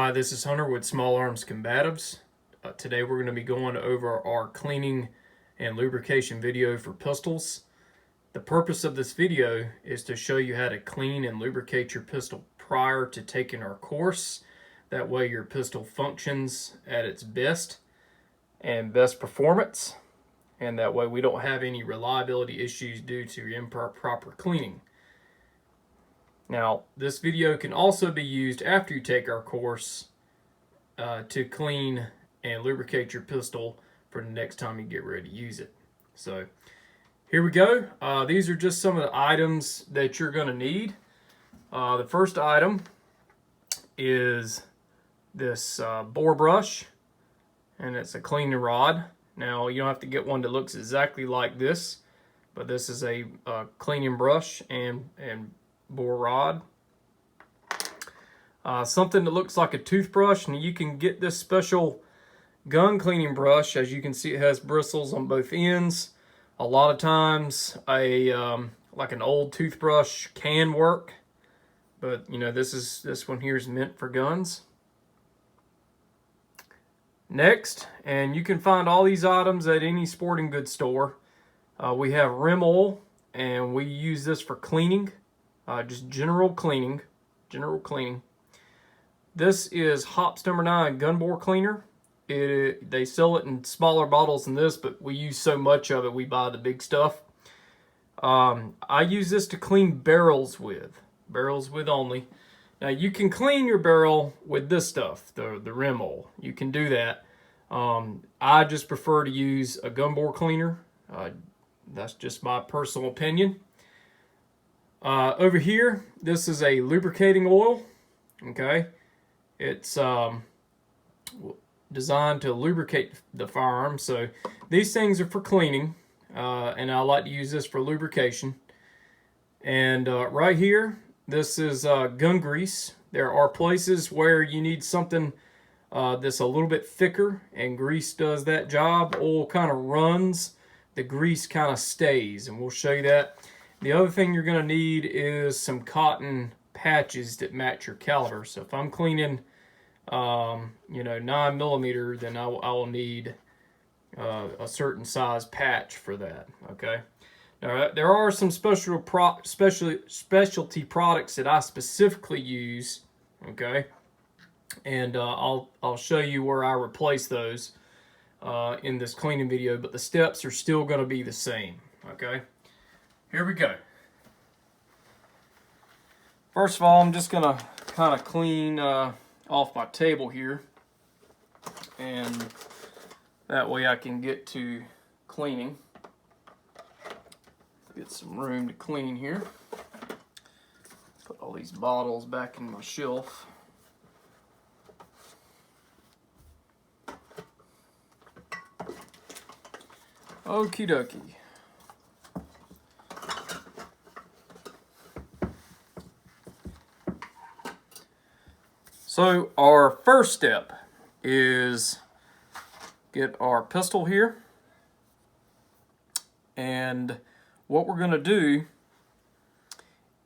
Hi, this is Hunter with Small Arms Combatives. Today we're going to be going over our cleaning and lubrication video for pistols. The purpose of this video is to show you how to clean and lubricate your pistol prior to taking our course. That way your pistol functions at its best and best performance, and that way we don't have any reliability issues due to improper cleaning. Now, this video can also be used after you take our course to clean and lubricate your pistol for the next time you get ready to use it. So, here we go. These are just some of the items that you're going to need. The first item is this bore brush, and it's a cleaning rod. Now, you don't have to get one that looks exactly like this, but this is a cleaning brush and bore rod. Something that looks like a toothbrush, and you can get this special gun cleaning brush. As you can see, it has bristles on both ends. A lot of times like an old toothbrush can work, but you know, this one here is meant for guns. Next, and you can find all these items at any sporting goods store, we have rim oil, and we use this for cleaning. Just general cleaning. This is Hops number 9 gun bore cleaner. They sell it in smaller bottles than this, but we use so much of it, we buy the big stuff. I use this to clean barrels with only. Now you can clean your barrel with this stuff, the rim oil. You can do that. I just prefer to use a gun bore cleaner. That's just my personal opinion. Over here, this is a lubricating oil. Okay, it's designed to lubricate the firearm. So these things are for cleaning, and I like to use this for lubrication. And right here, this is gun grease. There are places where you need something that's a little bit thicker, and grease does that job. Oil kind of runs, the grease kind of stays, and we'll show you that. The other thing you're going to need is some cotton patches that match your caliber. So if I'm cleaning, 9mm, then I will need a certain size patch for that. Okay. Now there are some specialty products that I specifically use. Okay, and I'll show you where I replace those in this cleaning video, but the steps are still going to be the same. Okay. Here we go. First of all, I'm just going to kind of clean off my table here, and that way I can get to cleaning. Get some room to clean here. Put all these bottles back in my shelf. Okie dokie. So our first step is get our pistol here, and what we're going to do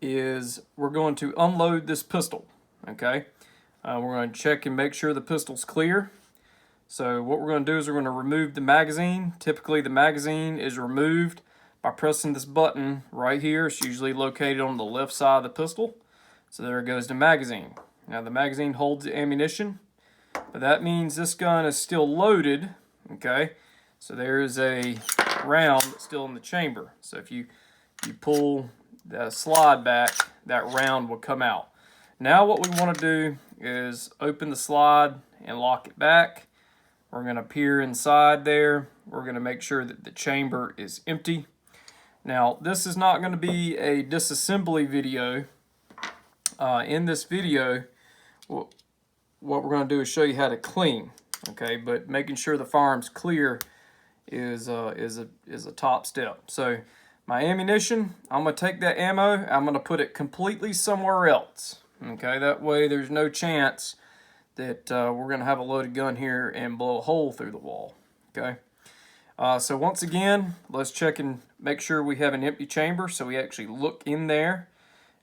is we're going to unload this pistol. Okay, we're going to check and make sure the pistol's clear. So what we're going to do is we're going to remove the magazine. Typically the magazine is removed by pressing this button right here. It's usually located on the left side of the pistol. So there goes the magazine. Now the magazine holds the ammunition, but that means this gun is still loaded. Okay, so there is a round that's still in the chamber. So if you pull the slide back, that round will come out. Now what we want to do is open the slide and lock it back. We're going to peer inside there. We're going to make sure that the chamber is empty. Now this is not going to be a disassembly video. In this video, what we're going to do is show you how to clean. Okay, but making sure the firearm's clear is a top step. So my ammunition, I'm going to take that ammo, I'm going to put it completely somewhere else. Okay, that way there's no chance that we're going to have a loaded gun here and blow a hole through the wall. Okay, so once again, let's check and make sure we have an empty chamber. So we actually look in there,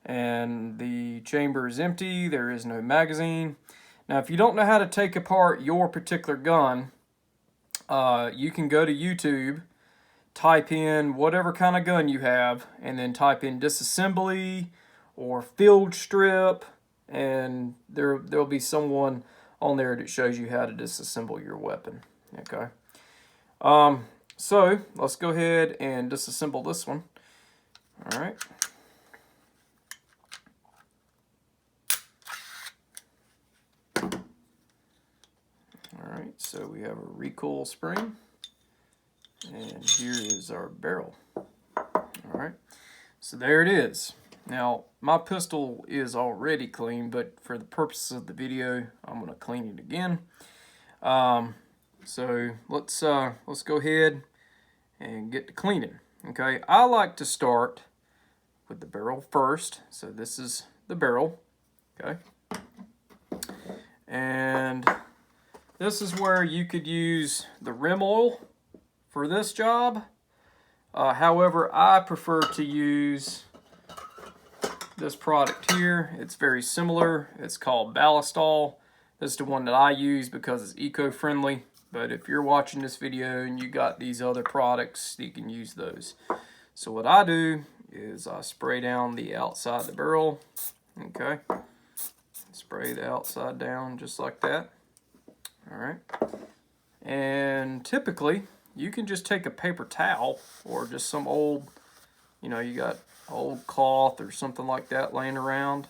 and the chamber is empty. There is no magazine. Now, if you don't know how to take apart your particular gun, you can go to YouTube, type in whatever kind of gun you have, and then type in disassembly or field strip, and there'll be someone on there that shows you how to disassemble your weapon. Okay. So let's go ahead and disassemble this one. All right. All right, so we have a recoil spring, and here is our barrel. All right, so there it is. Now, my pistol is already clean, but for the purposes of the video, I'm going to clean it again. So let's go ahead and get to cleaning. Okay, I like to start with the barrel first. So this is the barrel. Okay, and this is where you could use the rim oil for this job. However, I prefer to use this product here. It's very similar. It's called Ballistol. This is the one that I use because it's eco-friendly. But if you're watching this video and you got these other products, you can use those. So what I do is I spray down the outside of the barrel. Okay. Spray the outside down just like that. All right. And typically, you can just take a paper towel or just some old, you got old cloth or something like that laying around,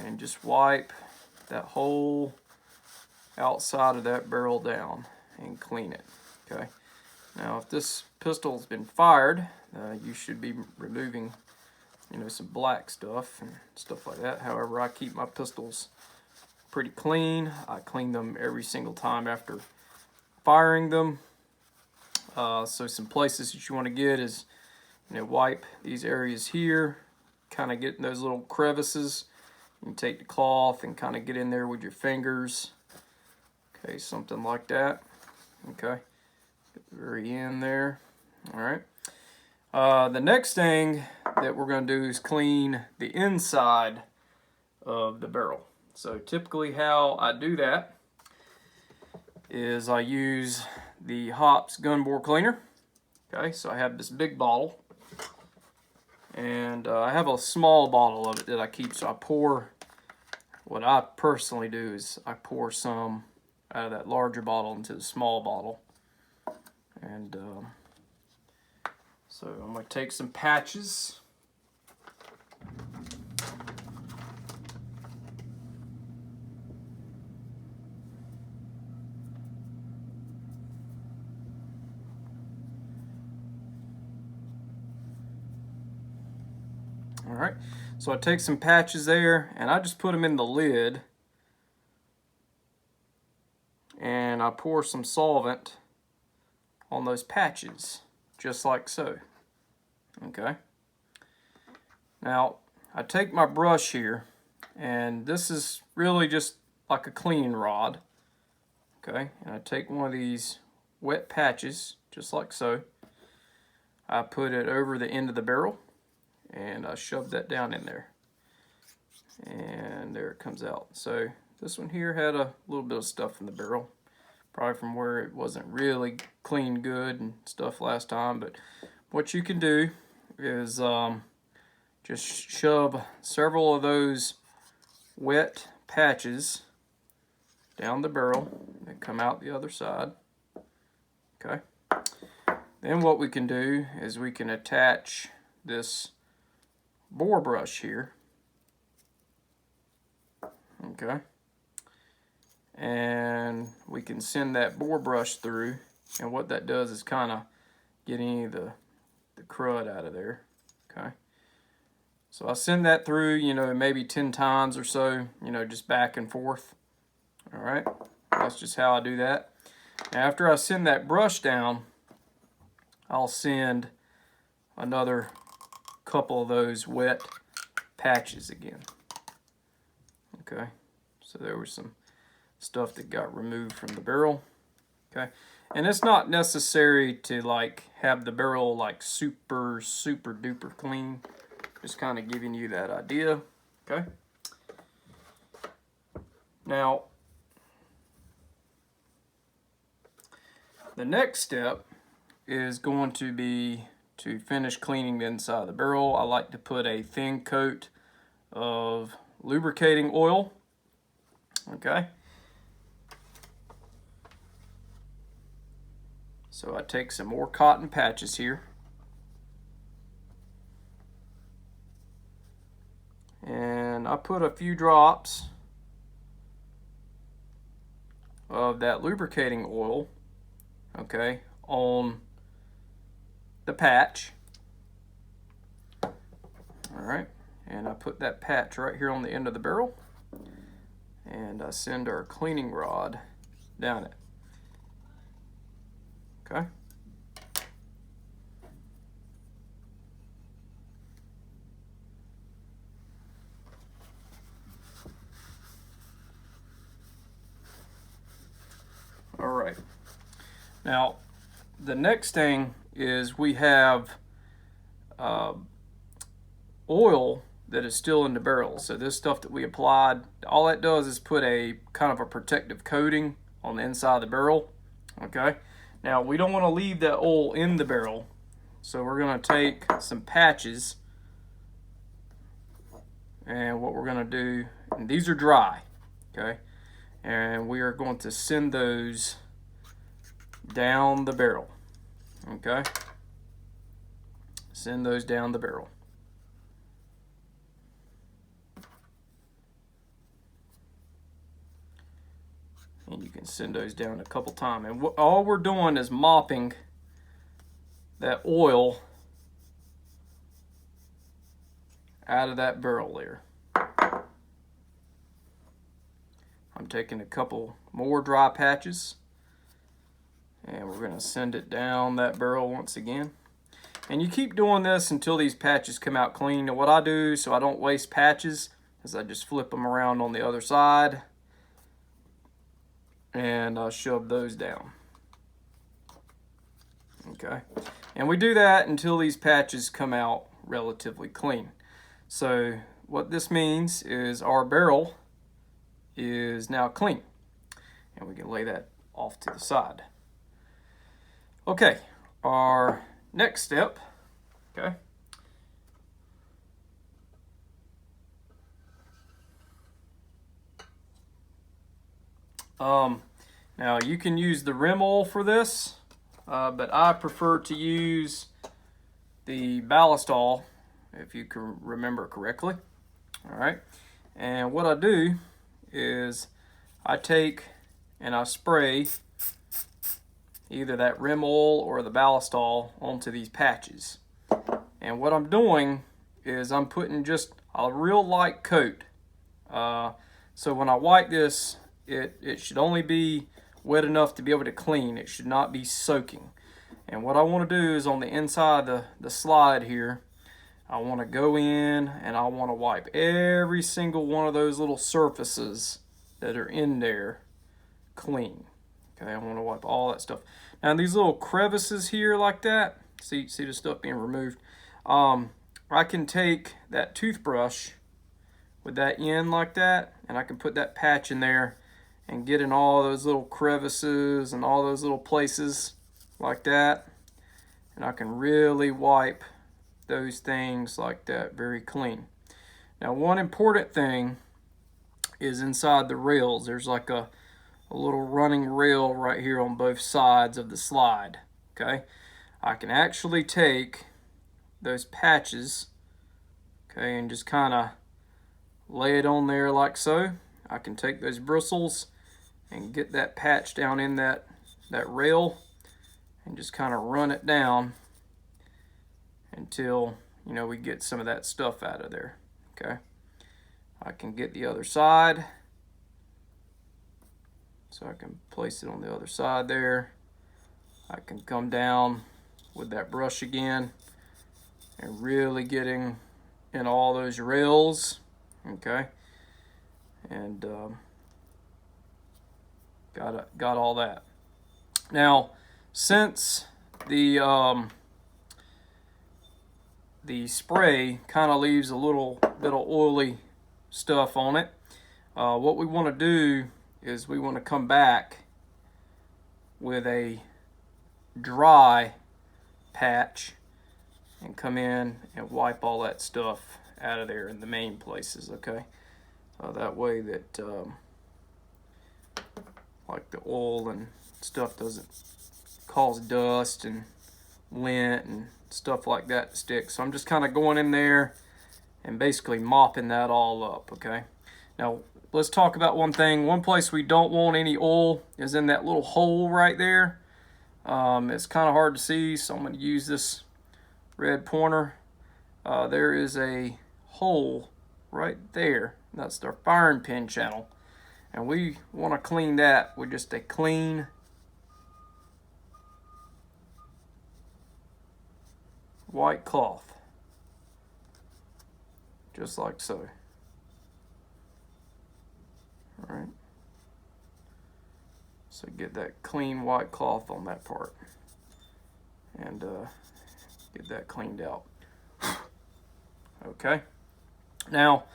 and just wipe that whole outside of that barrel down and clean it. Okay. Now, if this pistol's been fired, you should be removing, some black stuff and stuff like that. However, I keep my pistols pretty clean. I clean them every single time after firing them. So some places that you want to get is, wipe these areas here, kind of get in those little crevices. You can take the cloth and kind of get in there with your fingers. Okay, something like that. Okay, get the very end there. All right. The next thing that we're going to do is clean the inside of the barrel. So typically how I do that is I use the Hops gun bore cleaner. Okay, so I have this big bottle, and I have a small bottle of it that I keep. So I pour, what I personally do is I pour some out of that larger bottle into the small bottle. And so I'm going to take some patches. All right, so I take some patches there and I just put them in the lid, and I pour some solvent on those patches, just like so. Okay. Now, I take my brush here, and this is really just like a cleaning rod. Okay, and I take one of these wet patches, just like so. I put it over the end of the barrel, and I shove that down in there. And there it comes out. So this one here had a little bit of stuff in the barrel, probably from where it wasn't really cleaned good and stuff last time. But what you can do is just shove several of those wet patches down the barrel and come out the other side. Okay. Then what we can do is we can attach this bore brush here. Okay. And we can send that bore brush through, and what that does is kind of get any of the crud out of there. Okay. So I send that through, maybe 10 times or so, just back and forth. All right. That's just how I do that. Now, after I send that brush down, I'll send another couple of those wet patches again. Okay. So there was some stuff that got removed from the barrel. Okay. And it's not necessary to have the barrel super duper clean. Just kind of giving you that idea. Okay. Now, The next step is going to be to finish cleaning the inside of the barrel. I like to put a thin coat of lubricating oil. Okay. So I take some more cotton patches here. And I put a few drops of that lubricating oil, okay, on the patch. All right, and I put that patch right here on the end of the barrel, and I send our cleaning rod down it. Okay. All right. Now, the next thing is we have oil that is still in the barrel. So this stuff that we applied, all that does is put a kind of a protective coating on the inside of the barrel. Okay. Now, we don't want to leave that oil in the barrel. So we're going to take some patches. And what we're going to do, and these are dry. Okay. And we are going to send those down the barrel. Okay. Send those down the barrel. And you can send those down a couple times. And all we're doing is mopping that oil out of that barrel there. I'm taking a couple more dry patches, and we're going to send it down that barrel once again. And you keep doing this until these patches come out clean. And what I do, so I don't waste patches, is I just flip them around on the other side, and I'll shove those down. Okay, and we do that until these patches come out relatively clean. So what this means is our barrel is now clean, and we can lay that off to the side. Okay, our next step, okay, now you can use the rim oil for this, but I prefer to use the ballast oil, if you can remember correctly. All right, and what I do is I take and I spray either that rim oil or the ballast oil onto these patches. And what I'm doing is I'm putting just a real light coat. So when I wipe this, it should only be wet enough to be able to clean. It should not be soaking. And what I want to do is on the inside of the slide here, I want to go in and I want to wipe every single one of those little surfaces that are in there clean. Okay, I want to wipe all that stuff. Now these little crevices here like that, see the stuff being removed. I can take that toothbrush with that end like that, and I can put that patch in there and get in all those little crevices and all those little places like that. And I can really wipe those things like that very clean. Now one important thing is inside the rails, there's like a little running rail right here on both sides of the slide. Okay, I can actually take those patches, okay, and just kind of lay it on there like so. I can take those bristles and get that patch down in that rail and just kind of run it down until, you know, we get some of that stuff out of there. Okay, I can get the other side, so I can place it on the other side there. I can come down with that brush again and really getting in all those rails. Okay, and got all that. Now, since the spray kind of leaves a little bit of oily stuff on it, what we want to do is we want to come back with a dry patch and come in and wipe all that stuff out of there in the main places, okay? That way that like the oil and stuff doesn't cause dust and lint and stuff like that to stick. So I'm just kind of going in there and basically mopping that all up, okay? Now, let's talk about one thing. One place we don't want any oil is in that little hole right there. It's kind of hard to see, so I'm going to use this red pointer. There is a hole right there. That's their firing pin channel. And we want to clean that with just a clean white cloth. Just like so. All right. So get that clean white cloth on that part. And get that cleaned out. Okay. Now,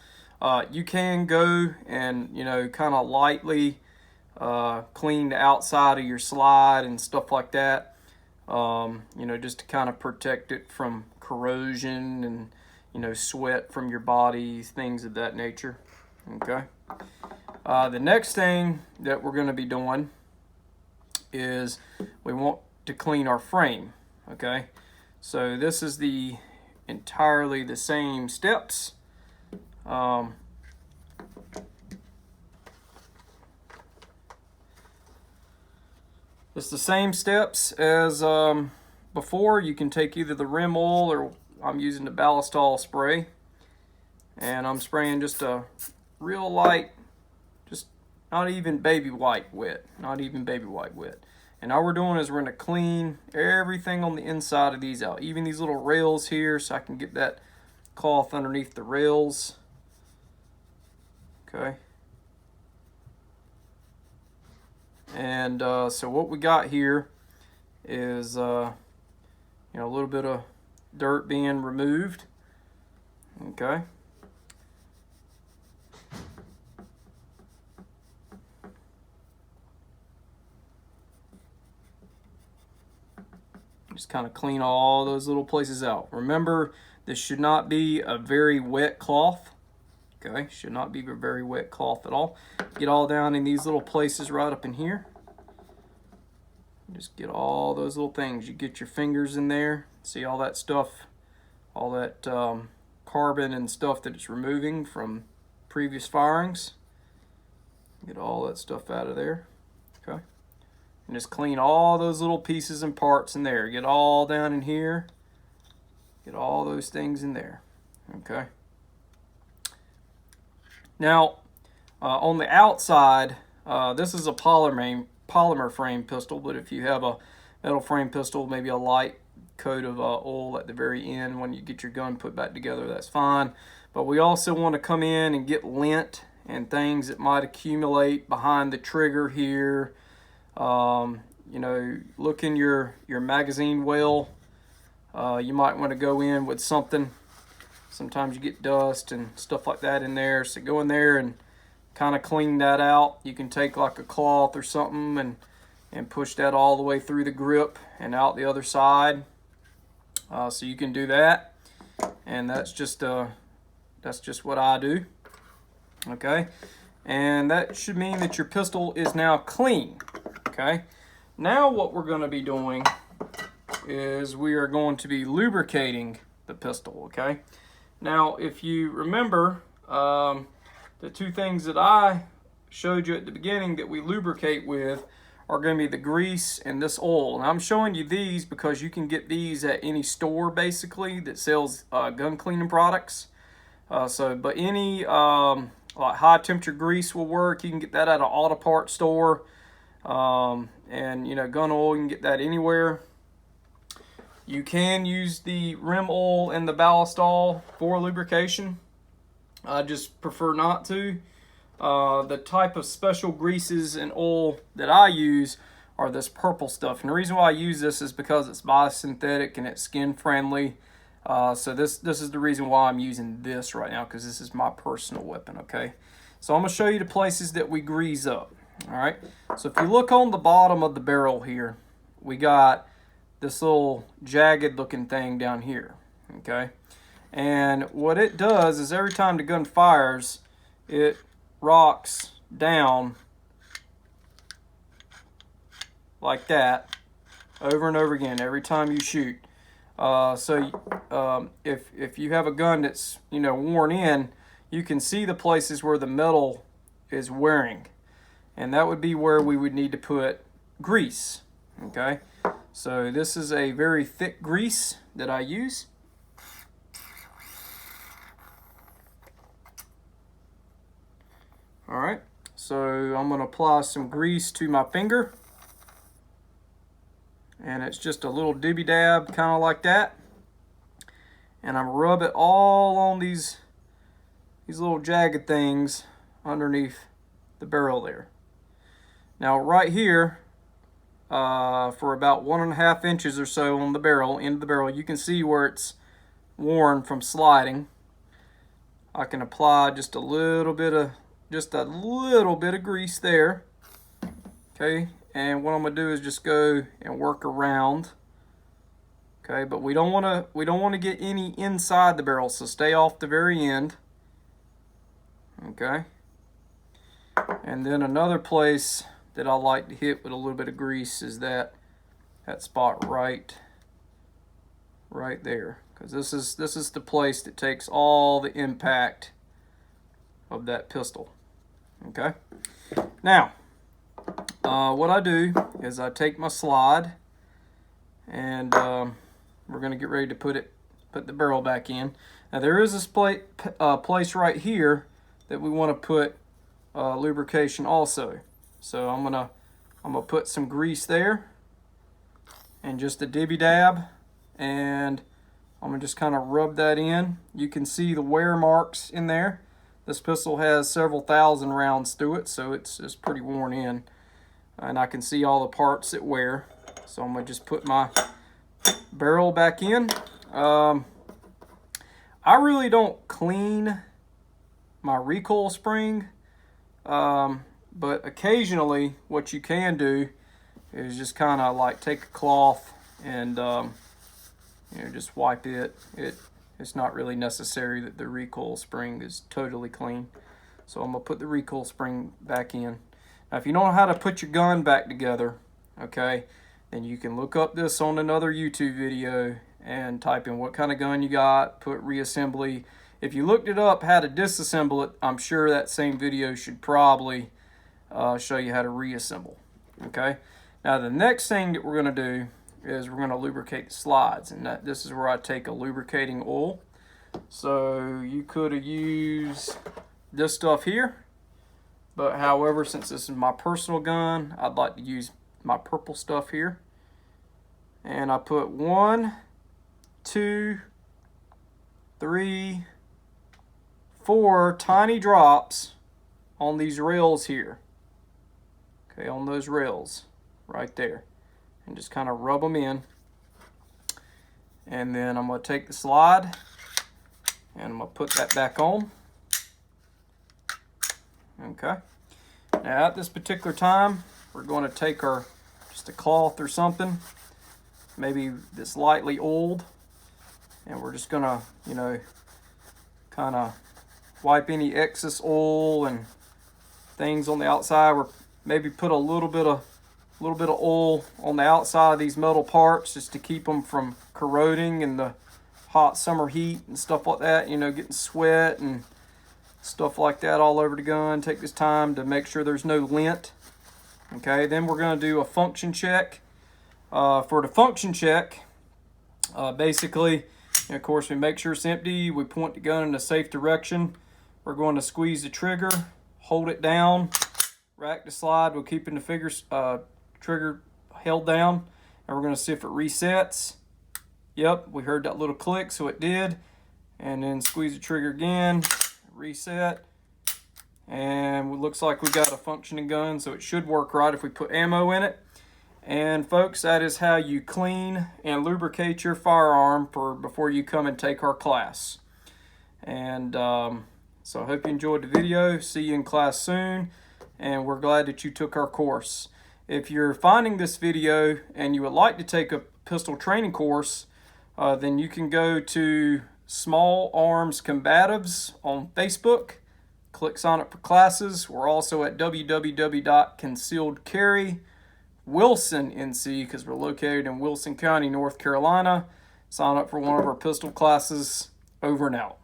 you can go and, you know, kind of lightly clean the outside of your slide and stuff like that. You know, just to kind of protect it from corrosion and, you know, sweat from your body, things of that nature. Okay. The next thing that we're going to be doing is we want to clean our frame. Okay. So this is entirely the same steps. It's the same steps as before. You can take either the rim oil, or I'm using the ballistol spray, and I'm spraying just a real light, just not even baby white wet, And all we're doing is we're going to clean everything on the inside of these out, even these little rails here, so I can get that cloth underneath the rails. Okay. And so what we got here is, you know, a little bit of dirt being removed. Okay. Just kind of clean all those little places out. Remember, this should not be a very wet cloth. Okay, should not be a very wet cloth at all. Get all down in these little places right up in here. Just get all those little things. You get your fingers in there. See all that stuff, all that carbon and stuff that it's removing from previous firings. Get all that stuff out of there. Okay. And just clean all those little pieces and parts in there. Get all down in here. Get all those things in there. Okay. Now, on the outside, this is a polymer frame pistol, but if you have a metal frame pistol, maybe a light coat of oil at the very end when you get your gun put back together, that's fine. But we also want to come in and get lint and things that might accumulate behind the trigger here. You know, look in your magazine well. You might want to go in with something. Sometimes you get dust and stuff like that in there. So go in there and kind of clean that out. You can take like a cloth or something and push that all the way through the grip and out the other side. So you can do that. And that's just what I do. Okay. And that should mean that your pistol is now clean. Okay. Now what we're going to be doing is we are going to be lubricating the pistol. Okay. Now, if you remember, the two things that I showed you at the beginning that we lubricate with are going to be the grease and this oil. And I'm showing you these because you can get these at any store, basically, that sells gun cleaning products. But any like high temperature grease will work. You can get that at an auto parts store. And, you know, gun oil, you can get that anywhere. You can use the rim oil and the ballistol for lubrication. I just prefer not to. The type of special greases and oil that I use are this purple stuff. And the reason why I use this is because it's biosynthetic and it's skin friendly. So this is the reason why I'm using this right now, because this is my personal weapon, okay? So I'm going to show you the places that we grease up, all right? So if you look on the bottom of the barrel here, we got this little jagged looking thing down here, okay? And what it does is every time the gun fires, it rocks down like that over and over again every time you shoot. If you have a gun that's, you know, worn in, you can see the places where the metal is wearing, and that would be where we would need to put grease. Okay, so this is a very thick grease that I use. All right, so I'm going to apply some grease to my finger, and it's just a little dibby dab, kind of like that, and I'm rub it all on these little jagged things underneath the barrel there. Now right here, for about 1.5 inches or so on the barrel, end of the barrel, you can see where it's worn from sliding. I can apply just a little bit of grease there. Okay, and what I'm gonna do is just go and work around. Okay, but we don't want to get any inside the barrel, so stay off the very end. Okay, and then another place that I like to hit with a little bit of grease is that spot right there, because this is the place that takes all the impact of that pistol. Okay, now what I do is I take my slide, and we're going to get ready to put the barrel back in. Now there is this place right here that we want to put lubrication also. So I'm gonna put some grease there, and just a dibby dab, and I'm gonna just kind of rub that in. You can see the wear marks in there. This pistol has several thousand rounds through it, so it's pretty worn in, and I can see all the parts that wear. So I'm gonna just put my barrel back in. I really don't clean my recoil spring, but occasionally what you can do is just kind of like take a cloth and just wipe it. It's not really necessary that the recoil spring is totally clean. So I'm gonna put the recoil spring back in. Now if you don't know how to put your gun back together, okay, then you can look up this on another YouTube video and type in what kind of gun you got, put reassembly. If you looked it up how to disassemble it, I'm sure that same video should probably show you how to reassemble. Okay, now the next thing that we're going to do is we're going to lubricate the slides, and this is where I take a lubricating oil. So you could have used this stuff here, but however, since this is my personal gun, I'd like to use my purple stuff here. And I put 1, 2, 3, 4 tiny drops on these rails here. Okay, on those rails right there, and just kind of rub them in. And then I'm going to take the slide and I'm going to put that back on. Okay, now at this particular time, we're going to take just a cloth or something, maybe that's lightly oiled, and we're just going to, kind of wipe any excess oil and things on the outside, or maybe put a little bit of oil on the outside of these metal parts just to keep them from corroding in the hot summer heat and stuff like that, getting sweat and stuff like that all over the gun. Take this time to make sure there's no lint. Okay, then we're going to do a function check. For the function check, basically, of course, we make sure it's empty. We point the gun in a safe direction. We're going to squeeze the trigger, hold it down, rack the slide. We're keeping the trigger held down, and we're going to see if it resets. Yep, we heard that little click, so it did. And then squeeze the trigger again, reset, and it looks like we got a functioning gun, so it should work right if we put ammo in it. And folks, that is how you clean and lubricate your firearm before you come and take our class. And so I hope you enjoyed the video. See you in class soon, and we're glad that you took our course. If you're finding this video and you would like to take a pistol training course, then you can go to Small Arms Combatives on Facebook. Click sign up for classes. We're also at www.concealedcarrywilsonnc, because we're located in Wilson County, North Carolina. Sign up for one of our pistol classes. Over and out.